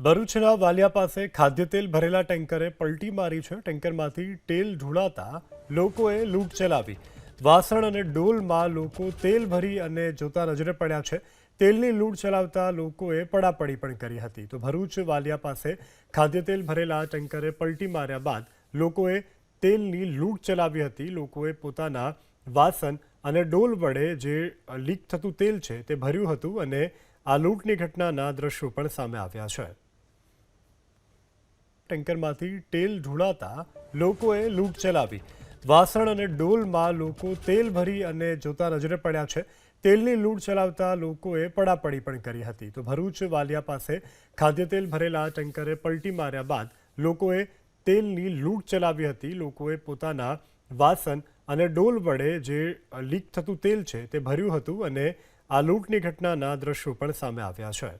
ભરૂચના વાલિયા પાસે ખાદ્ય તેલ ભરેલા ટેન્કરે પલટી મારી છે। ટેન્કરમાંથી તેલ ઢોળાતા લોકોએ લૂંટ ચલાવી। વાસણ અને ડોલમાં લોકો તેલ ભરી અને જોતા નજરે પડ્યા છે। તેલની લૂંટ ચલાવતા લોકોએ પડાપડી પણ કરી હતી। તો ભરૂચ વાલિયા પાસે ખાદ્ય તેલ ભરેલા ટેન્કરે પલટી માર્યા બાદ લોકોએ તેલની લૂંટ ચલાવી હતી। લોકોએ પોતાના વાસણ અને ડોલ વડે જે લીક થતું તેલ છે તે ભર્યું હતું અને આ લૂંટની ઘટનાના દ્રશ્યો પણ સામે આવ્યા છે। ટેન્કરમાંથી તેલ ઢોળાતા લોકોએ લૂંટ ચલાવી। વાસણ અને ડોલમાં લોકો તેલ ભરી અને જોતા નજરે પડ્યા છે। તેલની લૂંટ ચલાવતા લોકોએ પડાપડી પણ કરી હતી। તો ભરૂચ વાલિયા પાસે ખાદ્ય તેલ ભરેલા ટેન્કરે પલટી માર્યા બાદ લોકોએ તેલની લૂંટ ચલાવી હતી। લોકોએ પોતાના વાસણ અને ડોલ વડે જે લીક થતું તેલ છે તે ભર્યું હતું અને આ લૂંટની ઘટનાના દ્રશ્યો પણ સામે આવ્યા છે।